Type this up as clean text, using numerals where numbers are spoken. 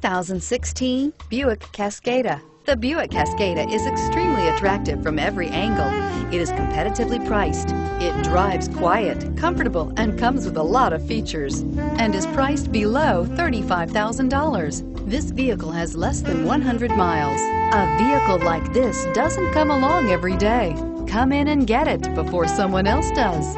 2016 Buick Cascada. The Buick Cascada is extremely attractive from every angle. It is competitively priced. It drives quiet, comfortable, and comes with a lot of features, and is priced below $35,000. This vehicle has less than 100 miles. A vehicle like this doesn't come along every day. Come in and get it before someone else does.